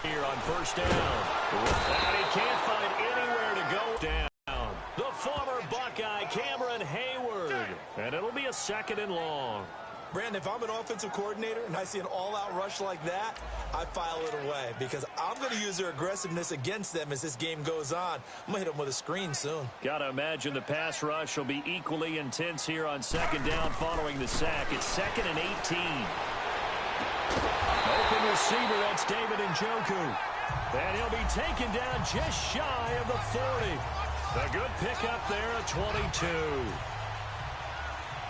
here on first down. And he can't find anywhere to go down. The former Buckeye, Cameron Hayward. And it'll be a 2nd and long. Brandon, if I'm an offensive coordinator and I see an all-out rush like that, I file it away because I'm going to use their aggressiveness against them as this game goes on. I'm going to hit them with a screen soon. Got to imagine the pass rush will be equally intense here on 2nd down following the sack. It's 2nd and 18. Open receiver, that's David Njoku. And he'll be taken down just shy of the 40. A good pickup there at 22.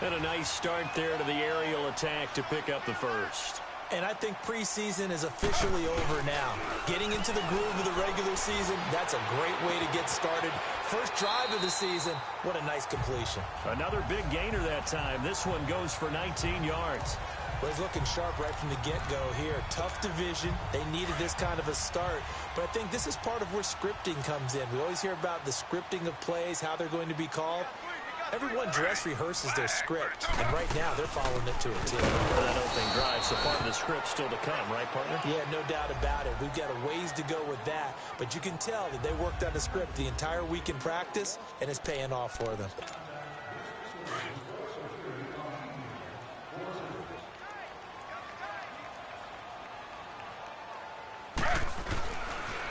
And a nice start there to the aerial attack to pick up the first. And I think preseason is officially over now. Getting into the groove of the regular season, that's a great way to get started. First drive of the season, what a nice completion. Another big gainer that time. This one goes for 19 yards. Well, he's looking sharp right from the get-go here. Tough division. They needed this kind of a start. But I think this is part of where scripting comes in. We always hear about the scripting of plays, how they're going to be called. Everyone dress rehearses their script, and right now they're following it to a T. For that opening drive, so part of the script still to come, right, partner? Yeah, no doubt about it. We've got a ways to go with that, but you can tell that they worked on the script the entire week in practice, and it's paying off for them.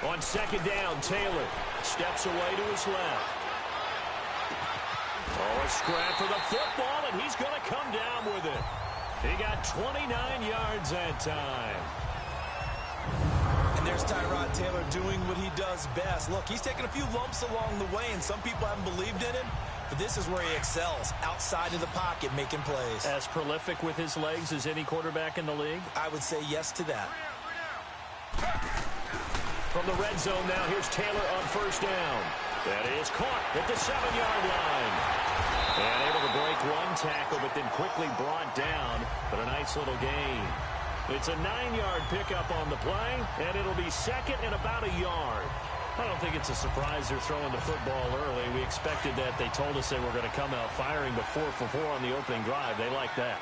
On 2nd down, Taylor steps away to his left. Oh, a scrap for the football, and he's going to come down with it. He got 29 yards that time. And there's Tyrod Taylor doing what he does best. Look, he's taken a few lumps along the way, and some people haven't believed in him. But this is where he excels, outside of the pocket, making plays. As prolific with his legs as any quarterback in the league? I would say yes to that. From the red zone now, here's Taylor on first down. That is caught at the 7-yard line. And able to break one tackle, but then quickly brought down. But a nice little gain. It's a 9-yard pickup on the play, and it'll be 2nd and about a yard. I don't think it's a surprise they're throwing the football early. We expected that. They told us they were going to come out firing, but 4 for 4 on the opening drive. They like that.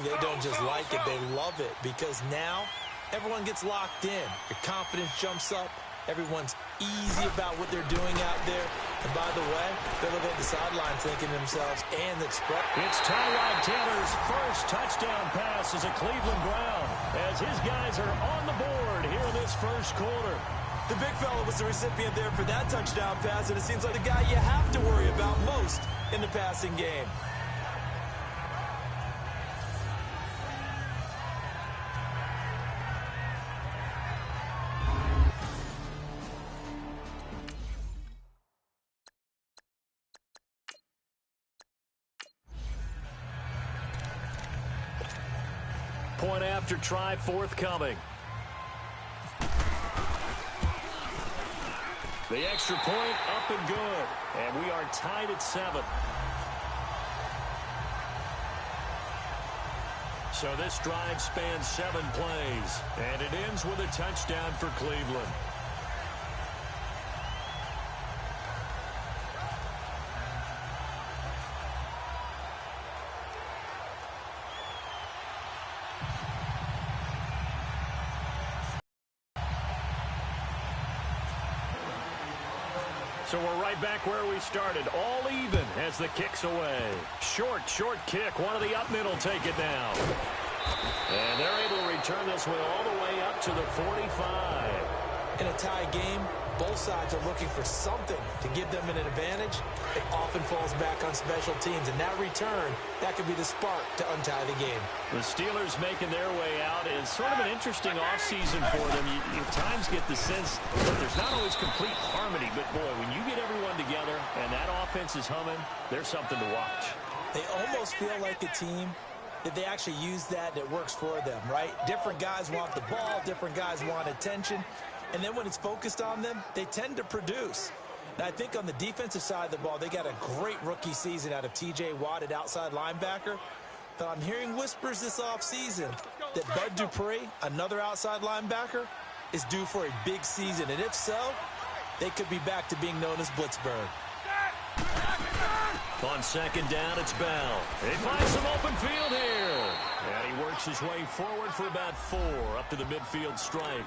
They don't just like it, they love it, because now everyone gets locked in. Your confidence jumps up. Everyone's easy about what they're doing out there. And by the way, they're looking at the sideline thinking to themselves, and it's Tyrod Taylor's first touchdown pass as a Cleveland Brown, as his guys are on the board here in this first quarter. The big fella was the recipient there for that touchdown pass, and it seems like the guy you have to worry about most in the passing game. Point after try forthcoming. The extra point up and good. And we are tied at 7. So this drive spans 7 plays. And it ends with a touchdown for Cleveland. So we're right back where we started, all even as the kick's away. Short kick. One of the up middle take it down. And they're able to return this one all the way up to the 45. In a tie game, both sides are looking for something to give them an advantage. It often falls back on special teams, and that return, that could be the spark to untie the game. The Steelers making their way out is sort of an interesting offseason for them. You at times get the sense that there's not always complete harmony, but boy, when you get everyone together and that offense is humming, there's something to watch. They almost feel like a team that they actually use that works for them, right? Different guys want the ball, different guys want attention. And then when it's focused on them, they tend to produce. Now, I think on the defensive side of the ball, they got a great rookie season out of T.J. Watt at outside linebacker. But I'm hearing whispers this offseason that Bud Dupree, another outside linebacker, is due for a big season. And if so, they could be back to being known as Blitzburg. On second down, it's Bell. He finds some open field here. And he works his way forward for about 4 up to the midfield stripe.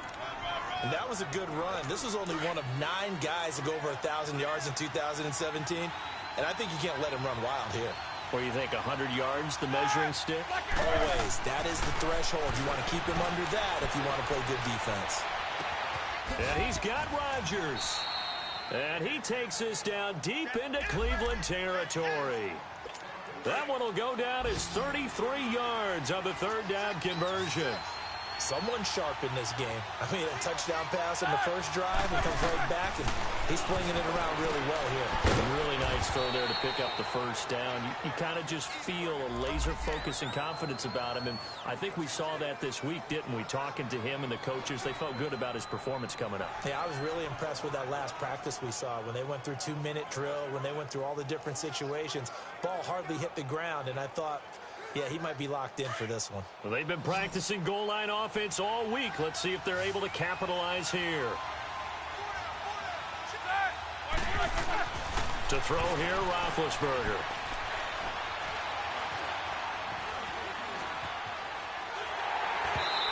And that was a good run. This was only one of 9 guys to go over 1,000 yards in 2017. And I think you can't let him run wild here. Or you think 100 yards, the measuring stick? Always. That is the threshold. You want to keep him under that if you want to play good defense. And he's got Rodgers. And he takes this down deep into Cleveland territory. That one will go down as 33 yards on the third down conversion. Someone sharp in this game. I mean, a touchdown pass on the first drive and comes right back, and he's flinging it around really well here. A really nice throw there to pick up the first down. You kind of just feel a laser focus and confidence about him, and I think we saw that this week, didn't we? Talking to him and the coaches, they felt good about his performance coming up. Yeah, I was really impressed with that last practice we saw when they went through 2-minute drill, when they went through all the different situations. Ball hardly hit the ground, and I thought, yeah, he might be locked in for this one. Well, they've been practicing goal line offense all week. Let's see if they're able to capitalize here. To throw here, Roethlisberger.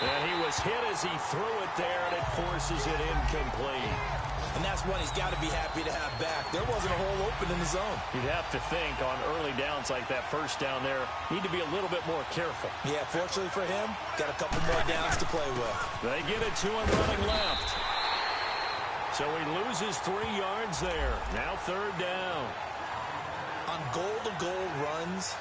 And he was hit as he threw it there, and it forces it incomplete. And that's one he's got to be happy to have back. There wasn't a hole open in the zone. You'd have to think on early downs like that first down there, need to be a little bit more careful. Yeah, fortunately for him, got a couple more downs to play with. They get it to him running left. So he loses 3 yards there. Now third down. On goal-to-goal runs,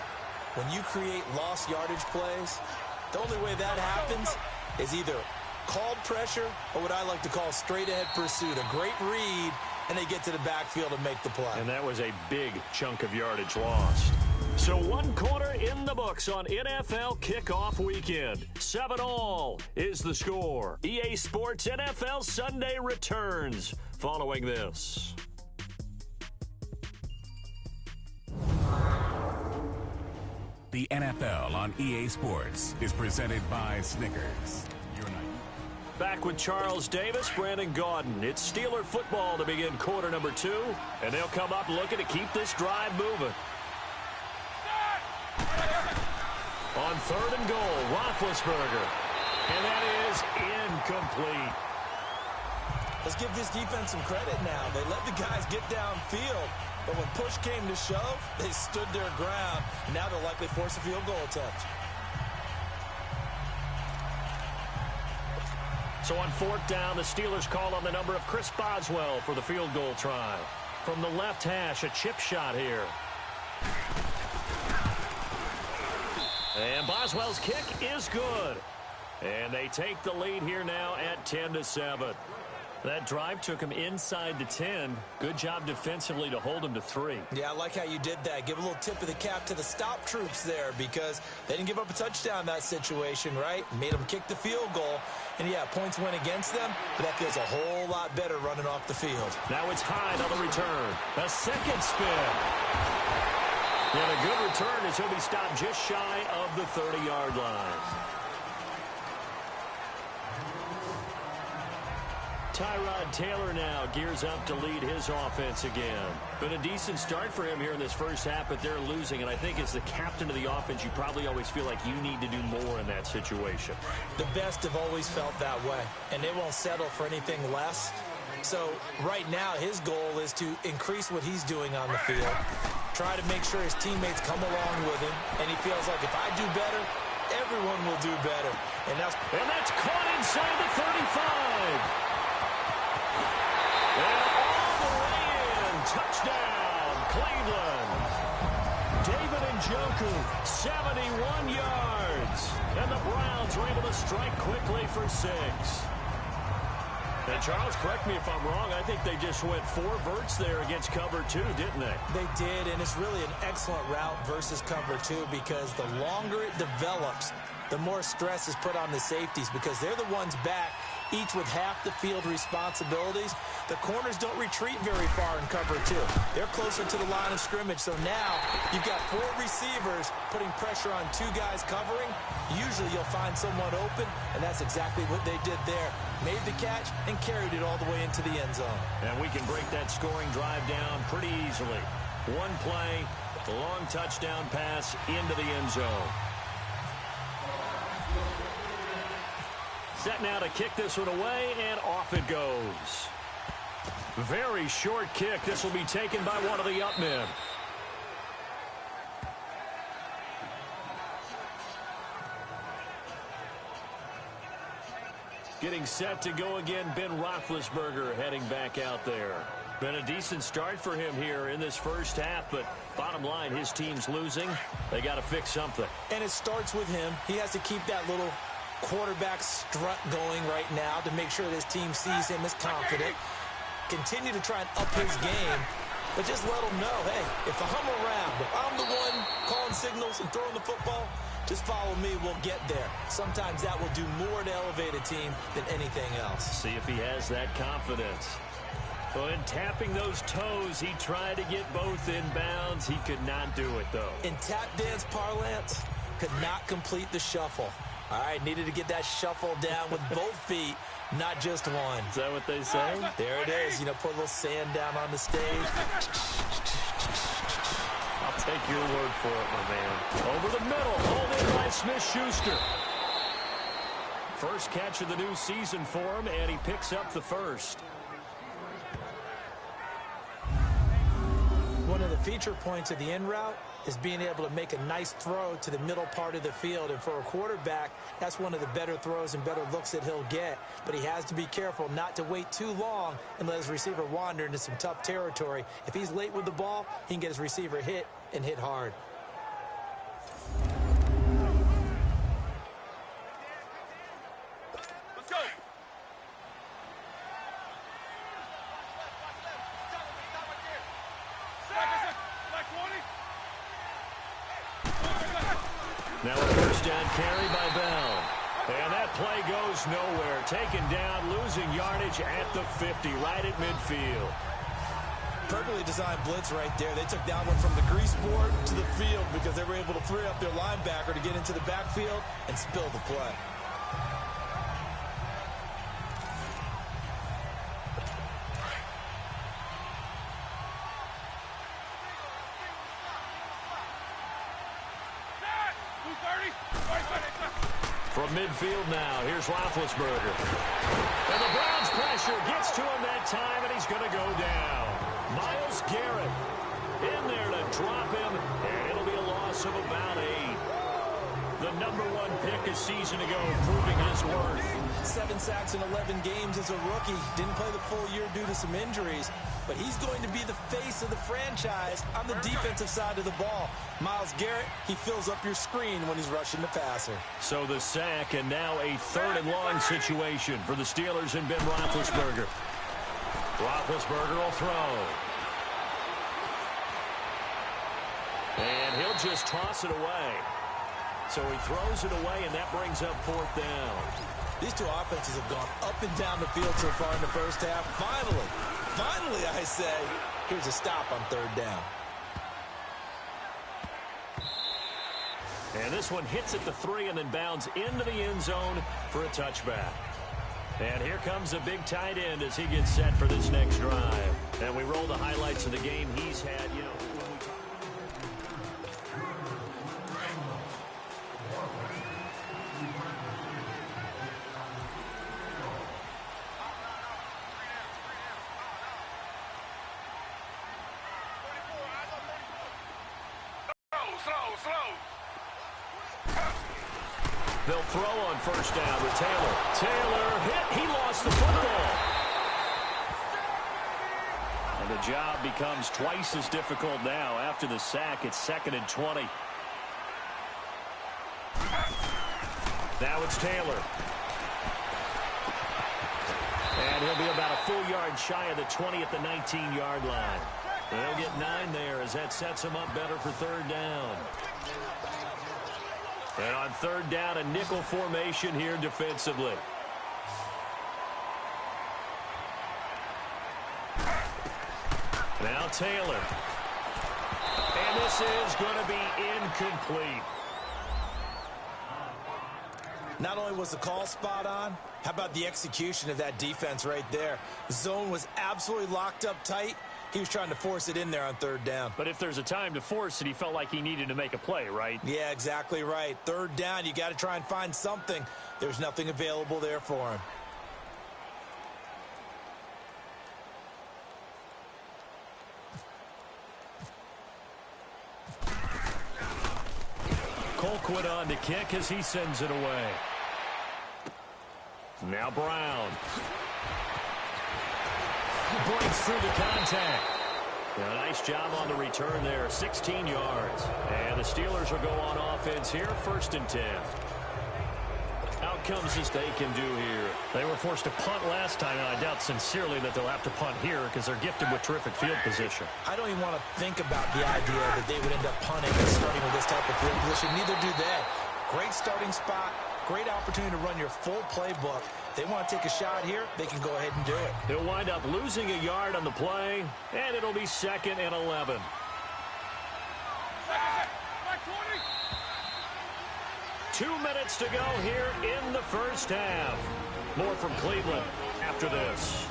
when you create lost yardage plays, the only way that happens is either called pressure or what I like to call straight-ahead pursuit. A great read, and they get to the backfield and make the play. And that was a big chunk of yardage lost. So 1 quarter in the books on NFL kickoff weekend. 7-all is the score. EA Sports NFL Sunday returns following this. The NFL on EA Sports is presented by Snickers. Back with Charles Davis, Brandon Gaudin. It's Steeler football to begin quarter number 2, and they'll come up looking to keep this drive moving. On third and goal, Roethlisberger. And that is incomplete. Let's give this defense some credit now. They let the guys get downfield, but when push came to shove, they stood their ground. And now they'll likely force a field goal attempt. So on fourth down, the Steelers call on the number of Chris Boswell for the field goal try. From the left hash, a chip shot here. And Boswell's kick is good. And they take the lead here now at 10-7. That drive took him inside the 10. Good job defensively to hold him to 3. Yeah, I like how you did that. Give a little tip of the cap to the stop troops there because they didn't give up a touchdown in that situation, right? Made them kick the field goal. And, yeah, points went against them, but that feels a whole lot better running off the field. Now it's Hyde on the return. A second spin. And a good return as he'll be stopped just shy of the 30-yard line. Tyrod Taylor now gears up to lead his offense again. Been a decent start for him here in this first half, but they're losing. And I think as the captain of the offense, you probably always feel like you need to do more in that situation. The best have always felt that way, and they won't settle for anything less. So right now his goal is to increase what he's doing on the field, try to make sure his teammates come along with him, and he feels like if I do better, everyone will do better. And that's caught inside the 35. And all the way in. Touchdown, Cleveland. David Njoku, 71 yards. And the Browns were able to strike quickly for 6. And Charles, correct me if I'm wrong, I think they just went 4 verts there against cover 2, didn't they? They did, and it's really an excellent route versus cover 2 because the longer it develops, the more stress is put on the safeties because they're the ones back, each with half the field responsibilities. The corners don't retreat very far in cover 2. They're closer to the line of scrimmage. So now you've got 4 receivers putting pressure on 2 guys covering. Usually you'll find someone open, and that's exactly what they did there. Made the catch and carried it all the way into the end zone. And we can break that scoring drive down pretty easily. One play, a long touchdown pass into the end zone. Set now to kick this one away, and off it goes. Very short kick. This will be taken by one of the up men. Getting set to go again, Ben Roethlisberger heading back out there. Been a decent start for him here in this first half, but bottom line, his team's losing. They got to fix something. And it starts with him. He has to keep that little quarterback strut going right now to make sure this team sees him as confident. Continue to try and up his game, but just let him know, hey, if I'm around, if I'm the one calling signals and throwing the football, just follow me, we'll get there. Sometimes that will do more to elevate a team than anything else. See if he has that confidence. Well, in tapping those toes, he tried to get both in bounds. He could not do it, though. In tap dance parlance, could not complete the shuffle. All right, needed to get that shuffle down with both feet, not just one. Is that what they say? There it is. You know, put a little sand down on the stage. I'll take your word for it, my man. Over the middle, hauled in by Smith-Schuster. First catch of the new season for him, and he picks up the first. One of the feature points of the in route is being able to make a nice throw to the middle part of the field. And for a quarterback, that's one of the better throws and better looks that he'll get. But he has to be careful not to wait too long and let his receiver wander into some tough territory. If he's late with the ball, he can get his receiver hit and hit hard. Let's go. Now a first down carry by Bell. And that play goes nowhere. Taken down, losing yardage at the 50, right at midfield. Perfectly designed blitz right there. They took that one from the grease board to the field because they were able to free up their linebacker to get into the backfield and spill the play. From midfield now, here's Roethlisberger. And the Browns pressure gets to him that time, and he's going to go down. Myles Garrett in there to drop him, and it'll be a loss of about 8. The #1 pick a season ago, proving his worth. 7 sacks in 11 games as a rookie. Didn't play the full year due to some injuries, but he's going to be the face of the franchise on the defensive side of the ball. Myles Garrett, he fills up your screen when he's rushing the passer. So the sack, and now a 3rd and long situation for the Steelers and Ben Roethlisberger. Roethlisberger will throw. And he'll just toss it away. So he throws it away, and that brings up 4th down. These two offenses have gone up and down the field so far in the first half. Finally, I say, here's a stop on 3rd down. And this one hits at the 3 and then bounds into the end zone for a touchback. And here comes a big tight end as he gets set for this next drive. And we roll the highlights of the game he's had, you know. They'll throw on 1st down with Taylor. Taylor hit. He lost the football. And the job becomes twice as difficult now. After the sack, it's 2nd and 20. Now it's Taylor. And he'll be about a full yard shy of the 20 at the 19-yard line. They'll get 9 there as that sets him up better for 3rd down. And on 3rd down, a nickel formation here defensively. Now Taylor. And this is going to be incomplete. Not only was the call spot on, how about the execution of that defense right there? Zone was absolutely locked up tight. He was trying to force it in there on third down. But if there's a time to force it, he felt like he needed to make a play, right? Yeah, exactly right. Third down, you got to try and find something. There's nothing available there for him. Colquitt on to kick as he sends it away. Now Brown. Breaks through the contact. A nice job on the return there, 16 yards. And the Steelers will go on offense here, 1st and 10. Out comes as they can do here. They were forced to punt last time, and I doubt sincerely that they'll have to punt here because they're gifted with terrific field position. I don't even want to think about the idea that they would end up punting and starting with this type of field position. Neither do they. Great starting spot, great opportunity to run your full playbook. If they want to take a shot here, they can go ahead and do it. He'll wind up losing a yard on the play, and it'll be 2nd and 11. Two minutes to go here in the first half. More from Cleveland after this.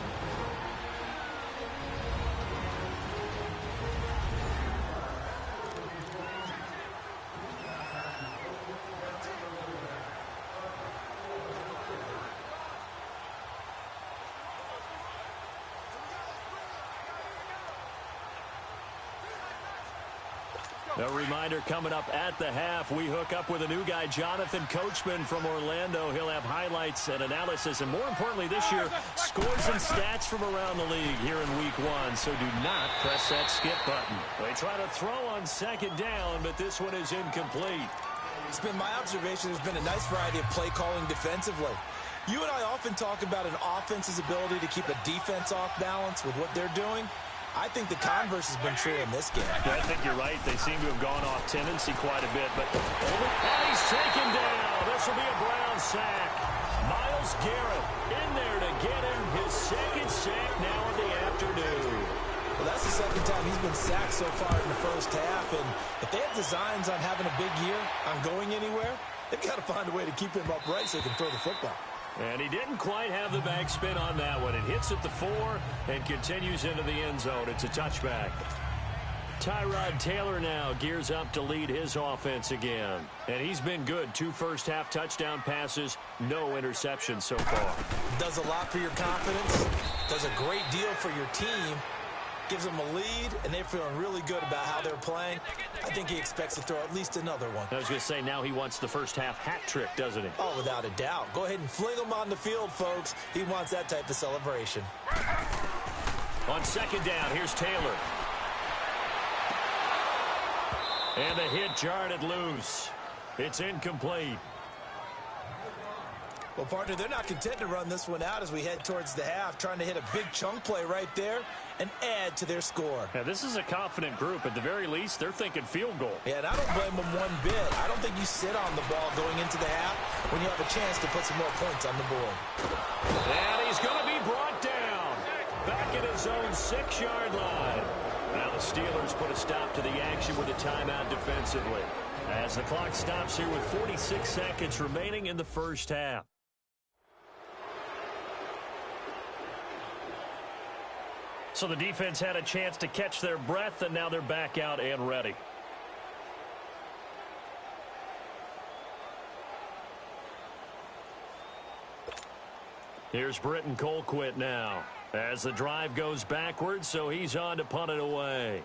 A reminder coming up at the half, we hook up with a new guy, Jonathan Coachman from Orlando. He'll have highlights and analysis, and more importantly this year, scores and stats from around the league here in week 1. So do not press that skip button. They try to throw on 2nd down, but this one is incomplete. It's been my observation there's been a nice variety of play calling defensively. You and I often talk about an offense's ability to keep a defense off balance with what they're doing. I think the converse has been true in this game. Yeah, I think you're right. They seem to have gone off tendency quite a bit. But and he's taken down. This will be a Brown sack. Myles Garrett in there to get him his 2nd sack now in the afternoon. Well, that's the 2nd time he's been sacked so far in the first half. And if they have designs on having a big year, on going anywhere, they've got to find a way to keep him upright so he can throw the football. And he didn't quite have the backspin on that one. It hits at the 4 and continues into the end zone. It's a touchback. Tyrod Taylor now gears up to lead his offense again. And he's been good. 2 first-half touchdown passes, no interceptions so far. Does a lot for your confidence. Does a great deal for your team. Gives them a lead, and they're feeling really good about how they're playing. I think he expects to throw at least another one. I was going to say, now he wants the first-half hat trick, doesn't he? Oh, without a doubt. Go ahead and fling him on the field, folks. He wants that type of celebration. On 2nd down, here's Taylor. And the hit jarred it loose. It's incomplete. Well, partner, they're not content to run this one out as we head towards the half, trying to hit a big chunk play right there and add to their score. Yeah, this is a confident group. At the very least, they're thinking field goal. Yeah, and I don't blame them one bit. I don't think you sit on the ball going into the half when you have a chance to put some more points on the board. And he's going to be brought down. Back at his own 6-yard line. Now the Steelers put a stop to the action with a timeout defensively. As the clock stops here with 46 seconds remaining in the first half. So the defense had a chance to catch their breath, and now they're back out and ready. Here's Britton Colquitt now as the drive goes backwards, so he's on to punt it away.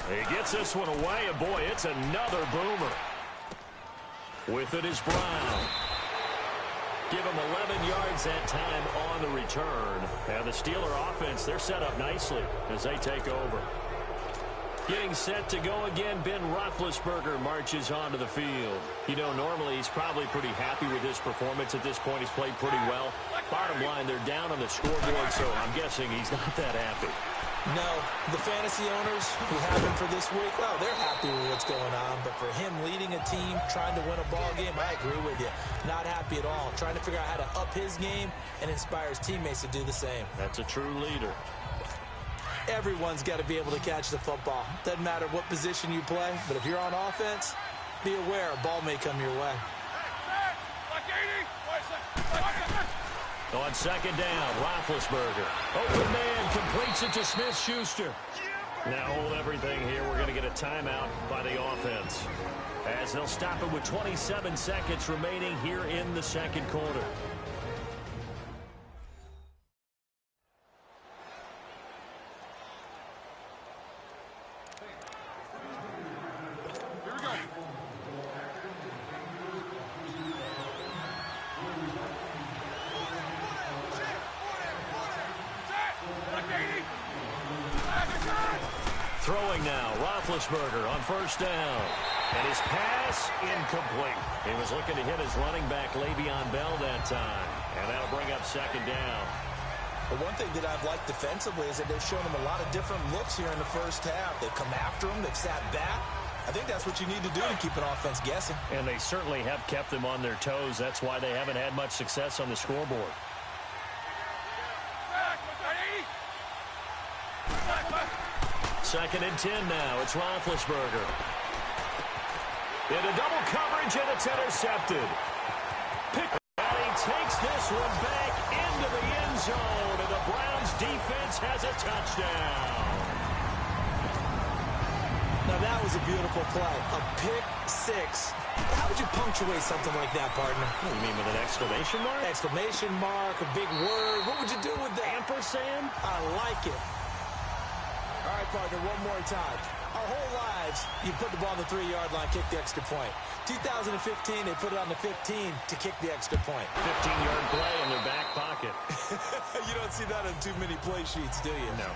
He gets this one away, and boy, it's another boomer. With it is Brown. Give him 11 yards that time on the return. And the Steeler offense, they're set up nicely as they take over. Getting set to go again, Ben Roethlisberger marches onto the field. You know, normally he's probably pretty happy with his performance at this point. He's played pretty well. Bottom line, they're down on the scoreboard, so I'm guessing he's not that happy. No, the fantasy owners who have him for this week, well, they're happy with what's going on. But for him leading a team, trying to win a ball game, I agree with you. Not happy at all. Trying to figure out how to up his game and inspire his teammates to do the same. That's a true leader. Everyone's got to be able to catch the football. Doesn't matter what position you play, but if you're on offense, be aware a ball may come your way. On second down, Roethlisberger. Open man completes it to Smith-Schuster. Now hold everything here. We're going to get a timeout by the offense, as they'll stop it with 27 seconds remaining here in the second quarter. Throwing now, Roethlisberger on first down. And his pass incomplete. He was looking to hit his running back, Le'Veon Bell, that time. And that'll bring up second down. But one thing that I've liked defensively is that they've shown him a lot of different looks here in the first half. They've come after him. They've sat back. I think that's what you need to do to keep an offense guessing. And they certainly have kept them on their toes. That's why they haven't had much success on the scoreboard. Second and 10 now. It's Roethlisberger. Into double coverage, and it's intercepted. And he takes this one back into the end zone, and the Browns defense has a touchdown. Now that was a beautiful play. A pick six. How would you punctuate something like that, partner? What, you mean with an exclamation mark? Exclamation mark, a big word. What would you do with that? Ampersand? I like it. All right, partner, one more time. Our whole lives, you put the ball on the 3-yard line, kick the extra point. 2015, they put it on the 15 to kick the extra point. 15-yard play in their back pocket. You don't see that on too many play sheets, do you? No.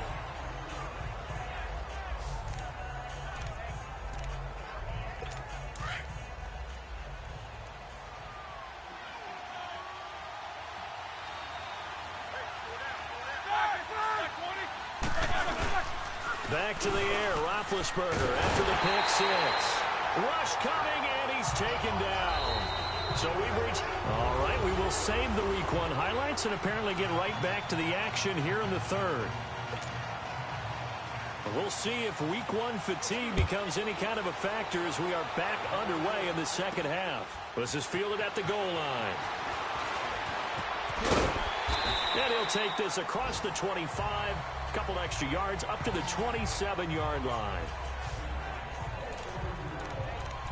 Back to the air, Roethlisberger after the pick six. Rush coming, and he's taken down. So we've reached... All right, we will save the Week 1 highlights and apparently get right back to the action here in the third. We'll see if Week 1 fatigue becomes any kind of a factor as we are back underway in the second half. This is fielded at the goal line. And he'll take this across the 25. Couple extra yards up to the 27-yard line.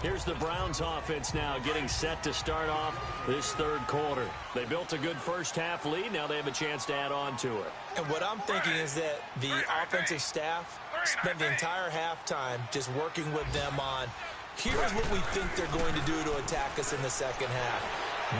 Here's the Browns offense now getting set to start off this third quarter. They built a good first half lead. Now they have a chance to add on to it. And what I'm thinking is that the offensive staff spent the entire halftime just working with them on, here's what we think they're going to do to attack us in the second half.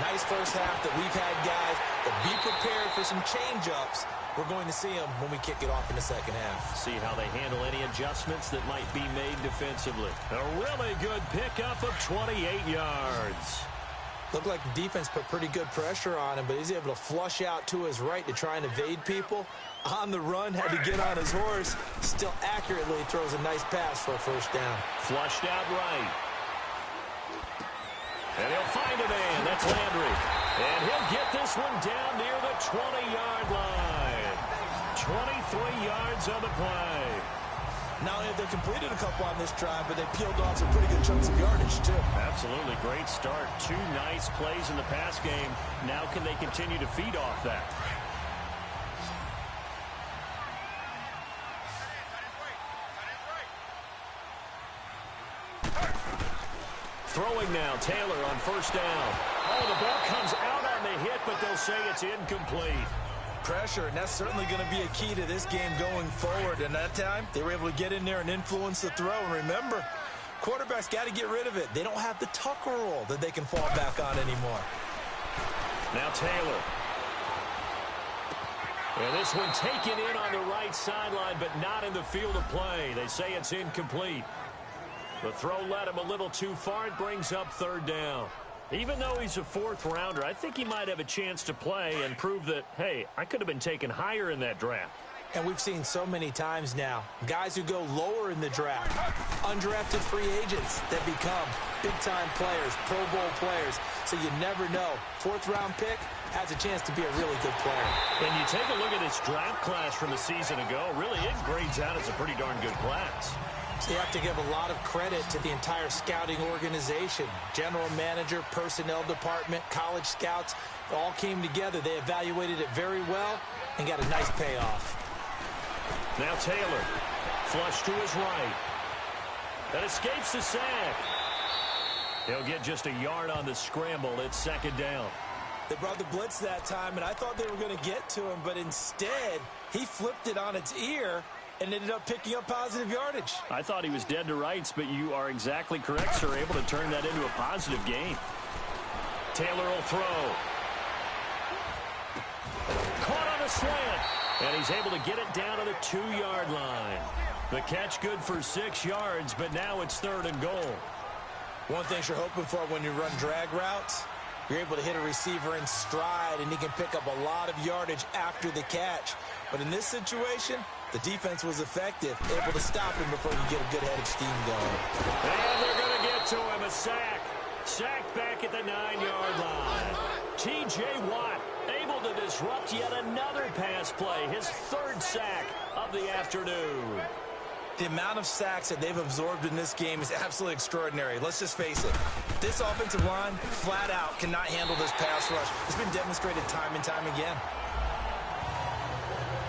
Nice first half that we've had, guys, but be prepared for some change-ups. We're going to see them when we kick it off in the second half. See how they handle any adjustments that might be made defensively. A really good pickup of 28 yards. Looked like the defense put pretty good pressure on him, but he's able to flush out to his right to try and evade people. On the run, had to get on his horse. Still accurately throws a nice pass for a first down. Flushed out right. And he'll find a man. That's Landry. And he'll get this one down near the 20-yard line. 23 yards on the play. Not only have they completed a couple on this drive, but they peeled off some pretty good chunks of yardage, too. Absolutely. Great start. 2 nice plays in the pass game. Now can they continue to feed off that? Throwing now, Taylor on first down. Oh, the ball comes out on the hit, but they'll say it's incomplete. Pressure, and that's certainly going to be a key to this game going forward. And that time, they were able to get in there and influence the throw. And remember, quarterbacks got to get rid of it. They don't have the Tucker roll that they can fall back on anymore. Now Taylor. And this one taken in on the right sideline, but not in the field of play. They say it's incomplete. The throw led him a little too far. It brings up third down. Even though he's a fourth-rounder, I think he might have a chance to play and prove that, hey, I could have been taken higher in that draft. And we've seen so many times now, guys who go lower in the draft, undrafted free agents that become big-time players, Pro Bowl players. So you never know. Fourth-round pick has a chance to be a really good player. And you take a look at this draft class from a season ago, really it grades out as a pretty darn good class. So you have to give a lot of credit to the entire scouting organization. General manager, personnel department, college scouts, it all came together. They evaluated it very well and got a nice payoff. Now Taylor, flush to his right. That escapes the sack. He'll get just a yard on the scramble. It's second down. They brought the blitz that time, and I thought they were going to get to him, but instead he flipped it on its ear and ended up picking up positive yardage. I thought he was dead to rights, but you are exactly correct, sir. Able to turn that into a positive gain. Taylor will throw. Caught on a slant. And he's able to get it down to the 2-yard line. The catch good for 6 yards, but now it's 3rd and goal. One thing you're hoping for when you run drag routes, you're able to hit a receiver in stride, and he can pick up a lot of yardage after the catch. But in this situation, the defense was effective, able to stop him before you get a good head of steam going. And they're going to get to him. A sack. Sacked back at the 9-yard line. T.J. Watt able to disrupt yet another pass play. His 3rd sack of the afternoon. The amount of sacks that they've absorbed in this game is absolutely extraordinary. Let's just face it. This offensive line, flat out, cannot handle this pass rush. It's been demonstrated time and time again.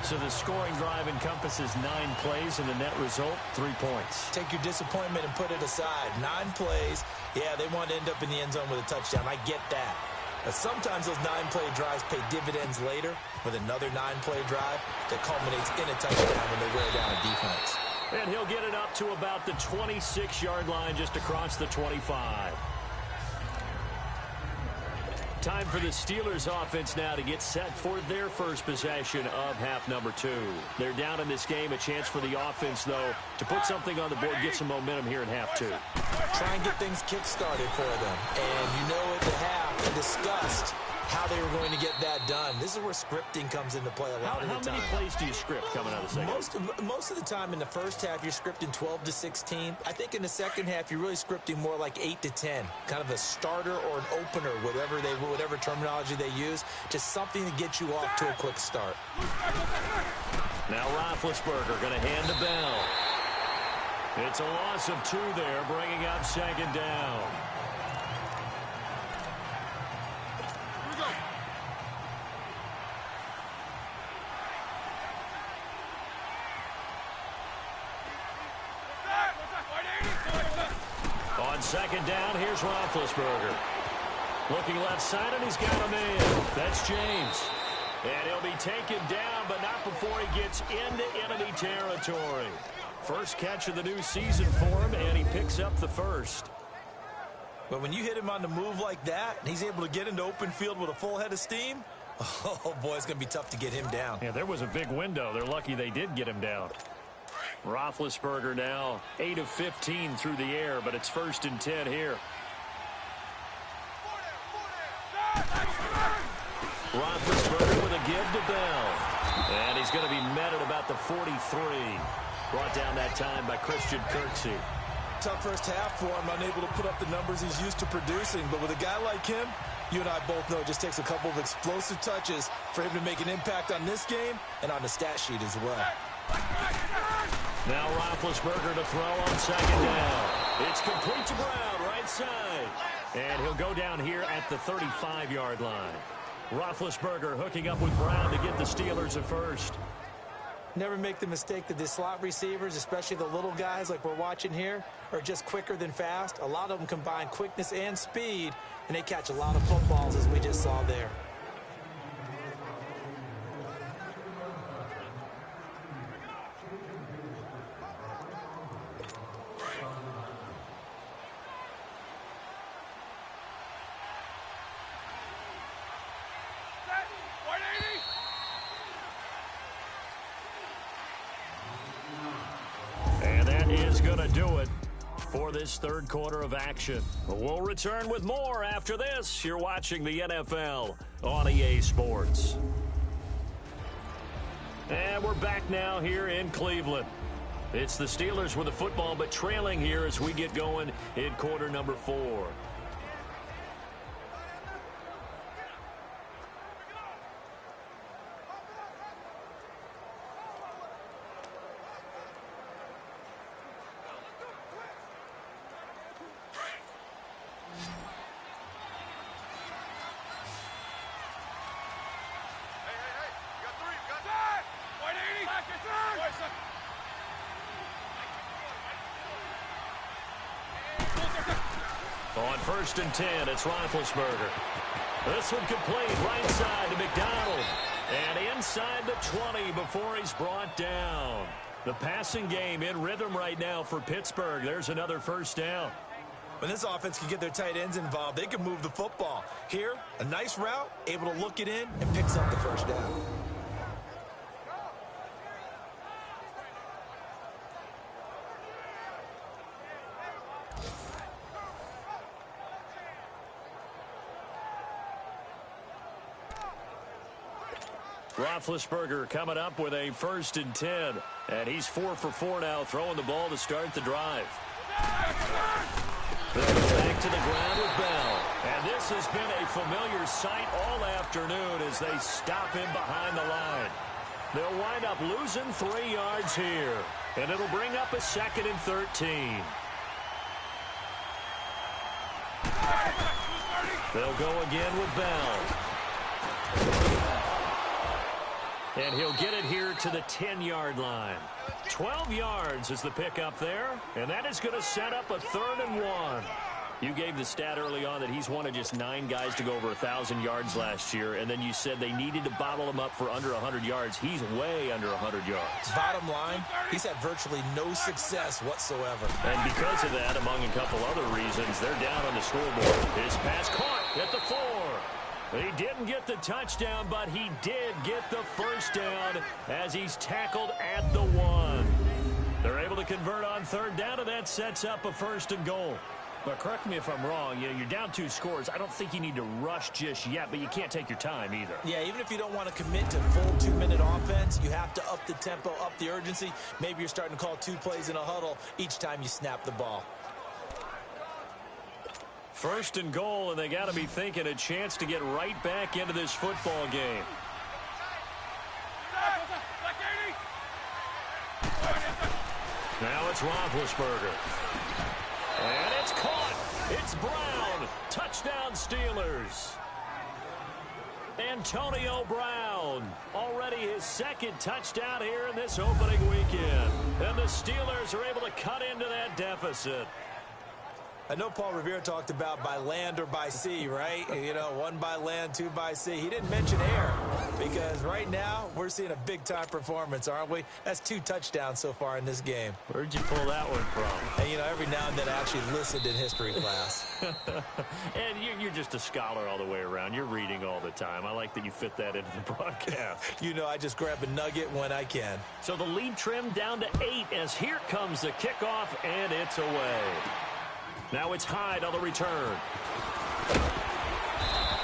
So the scoring drive encompasses 9 plays, and the net result, 3 points. Take your disappointment and put it aside. 9 plays. Yeah, they want to end up in the end zone with a touchdown. I get that. But sometimes those 9-play drives pay dividends later with another 9-play drive that culminates in a touchdown when they wear down a defense. And he'll get it up to about the 26-yard line, just across the 25. Time for the Steelers offense now to get set for their first possession of half number 2. They're down in this game. A chance for the offense, though, to put something on the board, get some momentum here in half 2. Try and get things kick-started for them. And you know at the half, they discussed how they were going to get that done. This is where scripting comes into play a lot of the time. How many plays do you script coming out of the second? Most of the time in the first half, you're scripting 12 to 16. I think in the second half, you're really scripting more like 8 to 10. Kind of a starter or an opener, whatever terminology they use. Just something to get you off to a quick start. Now Roethlisberger going to hand to Bell. It's a loss of 2 there, bringing up second down. On second down, here's Roethlisberger. Looking left side, and he's got a man. That's James. And he'll be taken down, but not before he gets into enemy territory. First catch of the new season for him, and he picks up the first. But when you hit him on the move like that, and he's able to get into open field with a full head of steam, oh, boy, it's going to be tough to get him down. Yeah, there was a big window. They're lucky they did get him down. Roethlisberger now 8 of 15 through the air, but it's 1st and 10 here. Roethlisberger with a give to Bell. And he's going to be met at about the 43. Brought down that time by Christian Kirksey. Tough first half for him, unable to put up the numbers he's used to producing. But with a guy like him, you and I both know it just takes a couple of explosive touches for him to make an impact on this game and on the stat sheet as well. Now Roethlisberger to throw on second down. It's complete to Brown, right side. And he'll go down here at the 35-yard line. Roethlisberger hooking up with Brown to get the Steelers a first. Never make the mistake that the slot receivers, especially the little guys like we're watching here, are just quicker than fast. A lot of them combine quickness and speed, and they catch a lot of footballs, as we just saw there. Do it for this third quarter of action. We'll return with more after this. You're watching the NFL on EA Sports. And we're back now here in Cleveland. It's the Steelers with the football, but trailing here as we get going in quarter number 4. On 1st and 10, it's Roethlisberger. This one complete right side to McDonald. And inside the 20 before he's brought down. The passing game in rhythm right now for Pittsburgh. There's another first down. When this offense can get their tight ends involved, they can move the football. Here, a nice route, able to look it in, and picks up the first down. Roethlisberger coming up with a 1st and 10. And he's 4 for 4 now, throwing the ball to start the drive. Back to the ground with Bell. And this has been a familiar sight all afternoon as they stop him behind the line. They'll wind up losing 3 yards here. And it'll bring up a 2nd and 13. They'll go again with Bell. And he'll get it here to the 10-yard line. 12 yards is the pickup there, and that is going to set up a 3rd and 1. You gave the stat early on that he's one of just 9 guys to go over 1,000 yards last year, and then you said they needed to bottle him up for under 100 yards. He's way under 100 yards. Bottom line, he's had virtually no success whatsoever. And because of that, among a couple other reasons, they're down on the scoreboard. His pass caught at the 4. He didn't get the touchdown, but he did get the first down as he's tackled at the 1. They're able to convert on 3rd down, and that sets up a 1st and goal. But correct me if I'm wrong, you're down 2 scores. I don't think you need to rush just yet, but you can't take your time either. Yeah, even if you don't want to commit to full 2-minute offense, you have to up the tempo, up the urgency. Maybe you're starting to call 2 plays in a huddle each time you snap the ball. 1st and goal, and they got to be thinking a chance to get right back into this football game. Now it's Roethlisberger. And it's caught. It's Brown. Touchdown Steelers. Antonio Brown. Already his 2nd touchdown here in this opening weekend. And the Steelers are able to cut into that deficit. I know Paul Revere talked about by land or by sea, right? You know, 1 by land, 2 by sea. He didn't mention air because right now we're seeing a big-time performance, aren't we? That's 2 touchdowns so far in this game. Where'd you pull that one from? And, you know, every now and then I actually listened in history class. And you're just a scholar all the way around. You're reading all the time. I like that you fit that into the broadcast. You know, I just grab a nugget when I can. So the lead trimmed down to 8 as here comes the kickoff, and it's away. Now it's Hyde on the return.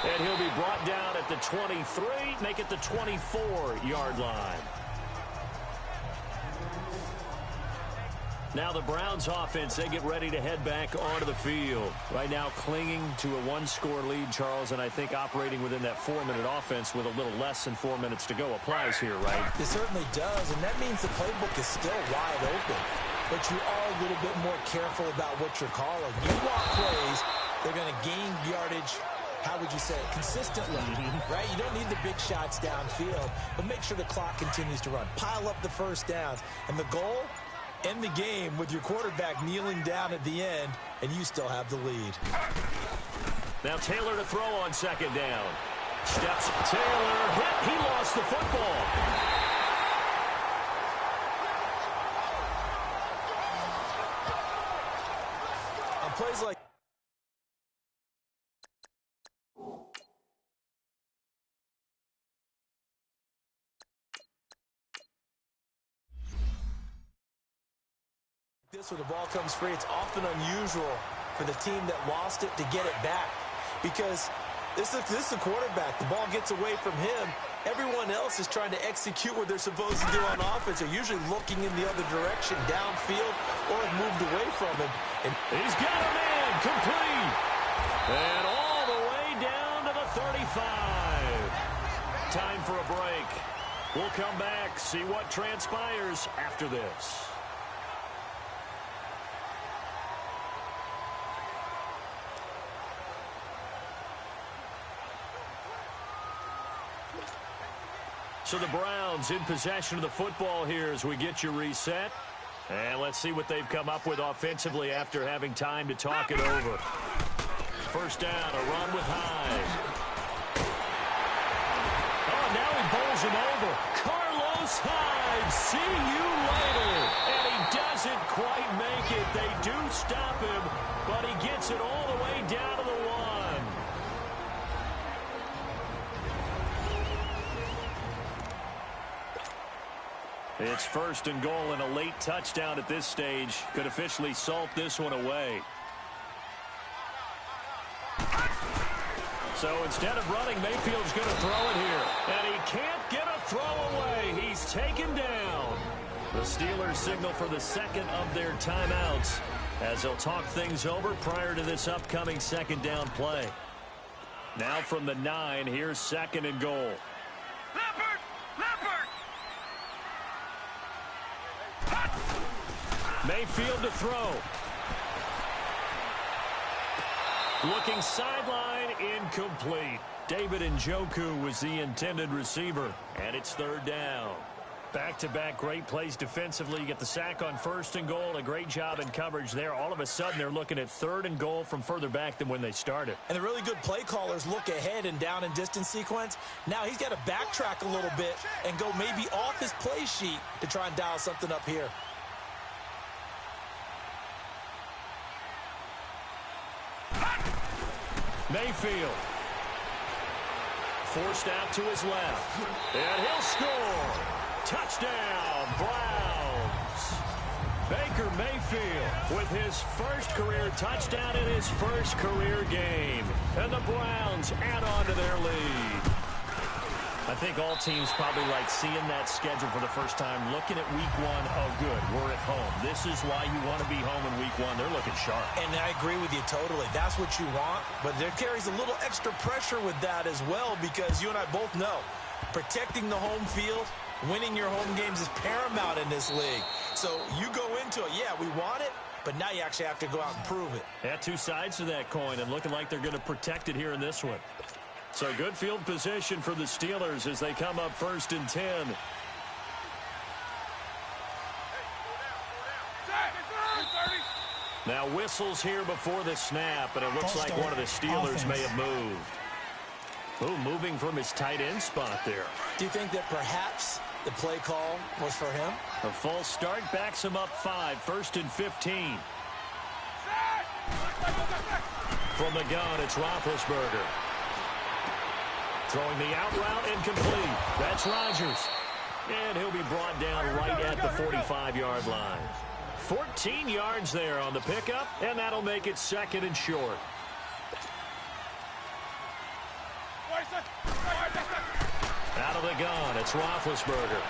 And he'll be brought down at the 23, make it the 24-yard line. Now the Browns offense, they get ready to head back onto the field. Right now clinging to a 1-score lead, Charles, and I think operating within that 4-minute offense with a little less than 4 minutes to go applies here, right? It certainly does, and that means the playbook is still wide open. But you are a little bit more careful about what you're calling. You want plays, they're going to gain yardage, how would you say it, consistently, right? You don't need the big shots downfield, but make sure the clock continues to run. Pile up the first downs. And the goal, end the game with your quarterback kneeling down at the end, and you still have the lead. Now Taylor to throw on 2nd down. Steps Taylor, hit, he lost the football. Plays like this, when the ball comes free, it's often unusual for the team that lost it to get it back because this is the quarterback. The ball gets away from him. Everyone else is trying to execute what they're supposed to do on offense. They're usually looking in the other direction, downfield, or have moved away from him. And he's got a man complete. And all the way down to the 35. Time for a break. We'll come back, see what transpires after this. So the Browns in possession of the football here as we get you reset. And let's see what they've come up with offensively after having time to talk it over. first down, a run with Hyde. Oh, now he bowls him over. Carlos Hyde, see you later. And he doesn't quite make it. They do stop him, but he gets it all the way down to the 1. It's first and goal, and a late touchdown at this stage could officially salt this one away. So instead of running, Mayfield's going to throw it here. And he can't get a throw away. He's taken down. The Steelers signal for the second of their timeouts as they'll talk things over prior to this upcoming second down play. Now from the 9, here's second and goal. Mayfield to throw. Looking sideline, incomplete. David Njoku was the intended receiver, and it's third down. Back-to-back great plays defensively. You get the sack on first and goal, a great job in coverage there. All of a sudden, they're looking at third and goal from further back than when they started. And the really good play callers look ahead and down and distance sequence. Now he's got to backtrack a little bit and go maybe off his play sheet to try and dial something up here. Mayfield. Forced out to his left. And he'll score. Touchdown, Browns. Baker Mayfield with his first career touchdown in his first career game. And the Browns add on to their lead. I think all teams probably like seeing that schedule for the first time, looking at week 1. Oh, good, we're at home. This is why you want to be home in week 1. They're looking sharp. And I agree with you totally. That's what you want, but there carries a little extra pressure with that as well because you and I both know protecting the home field, winning your home games is paramount in this league. So you go into it, yeah, we want it, but now you actually have to go out and prove it. Yeah, two sides to that coin and looking like they're going to protect it here in this one. So good field position for the Steelers as they come up first and 10. Now whistles here before the snap, and it looks like one of the Steelers may have moved. Ooh, moving from his tight end spot there. Do you think that perhaps the play call was for him? A false start backs him up 5, first and 15. From the gun, it's Roethlisberger. Throwing the out route, incomplete. That's Rodgers. And he'll be brought down right at the 45-yard line. 14 yards there on the pickup, and that'll make it second and short. Out of the gun, it's Roethlisberger.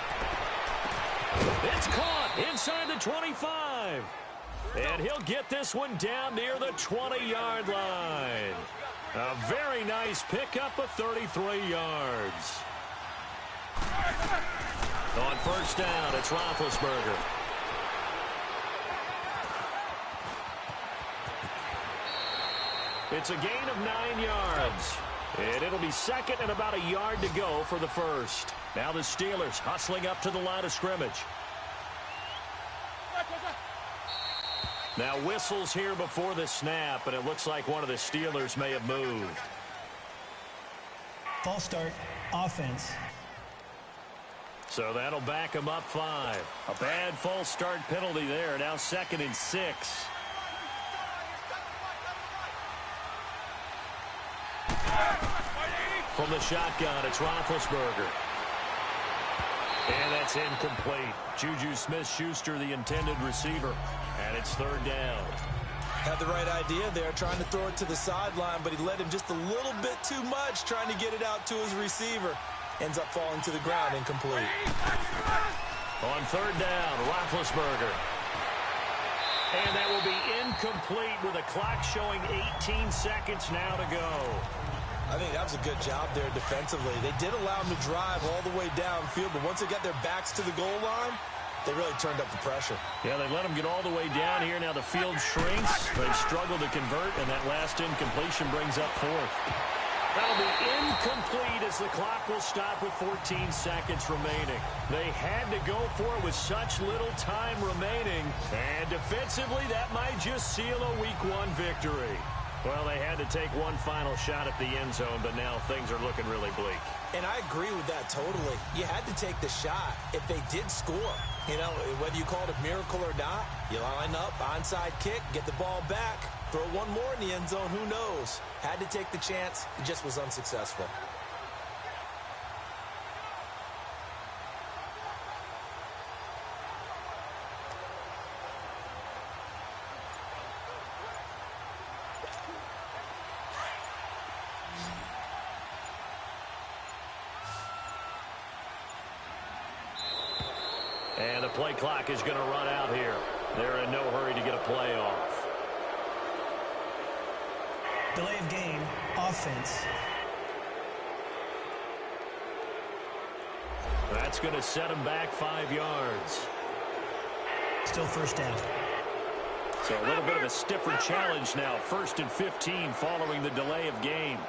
It's caught inside the 25. And he'll get this one down near the 20-yard line. A very nice pickup of 33 yards. On first down, it's Roethlisberger. It's a gain of 9 yards. And it'll be second and about a yard to go for the first. Now the Steelers hustling up to the line of scrimmage. Now whistles here before the snap, and it looks like one of the Steelers may have moved. False start, offense. So that'll back him up 5. A bad false start penalty there. Now second and 6. From the shotgun, it's Roethlisberger. And that's incomplete. Juju Smith-Schuster, the intended receiver. And it's third down. Had the right idea there, trying to throw it to the sideline, but he let him just a little bit too much, trying to get it out to his receiver. Ends up falling to the ground, incomplete. On third down, Roethlisberger. And that will be incomplete with a clock showing 18 seconds now to go. I think that was a good job there defensively. They did allow him to drive all the way downfield, but once they got their backs to the goal line, they really turned up the pressure. Yeah, they let him get all the way down here. Now the field shrinks. They've struggled to convert, and that last incompletion brings up 4th. That'll be incomplete as the clock will stop with 14 seconds remaining. They had to go for it with such little time remaining, and defensively that might just seal a Week 1 victory. Well, they had to take one final shot at the end zone, but now things are looking really bleak. And I agree with that totally. You had to take the shot if they did score. You know, whether you call it a miracle or not, you line up, onside kick, get the ball back, throw one more in the end zone, who knows? Had to take the chance, it just was unsuccessful. And the play clock is going to run out here. They're in no hurry to get a play off. Delay of game, offense. That's going to set them back 5 yards. Still first down. So a little bit of a stiffer challenge now. 1st and 15 following the delay of game.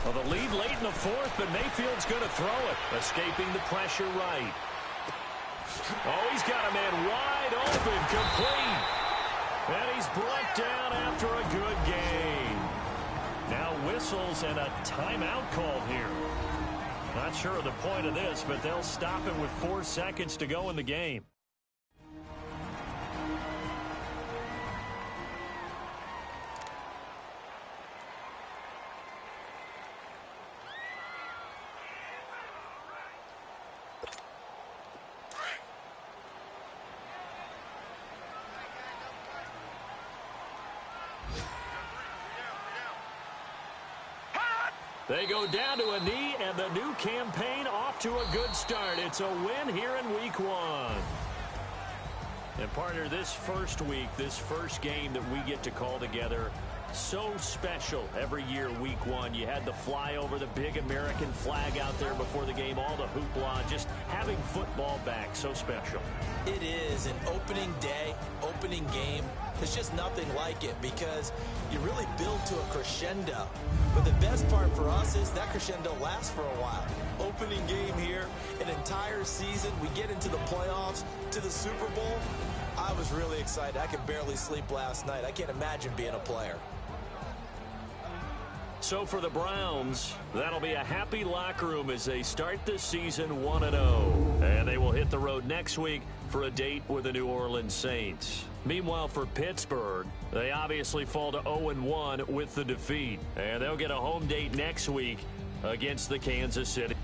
Well, the lead late in the 4th, but Mayfield's going to throw it. Escaping the pressure right. Oh, he's got a man wide open, complete. And he's brought down after a good game. Now whistles and a timeout call here. Not sure of the point of this, but they'll stop it with 4 seconds to go in the game. They go down to a knee, and the new campaign off to a good start. It's a win here in Week 1. And, partner, this first week, this first game that we get to call together, so special every year, Week 1. You had the flyover, the big American flag out there before the game, all the hoopla, just having football back, so special. It is an opening day, opening game. There's just nothing like it because you really build to a crescendo. But the best part for us is that crescendo lasts for a while. Opening game here, an entire season. We get into the playoffs, to the Super Bowl. I was really excited. I could barely sleep last night. I can't imagine being a player. So for the Browns, that'll be a happy locker room as they start this season 1-0. And they will hit the road next week for a date with the New Orleans Saints. Meanwhile, for Pittsburgh, they obviously fall to 0-1 with the defeat. And they'll get a home date next week against the Kansas City.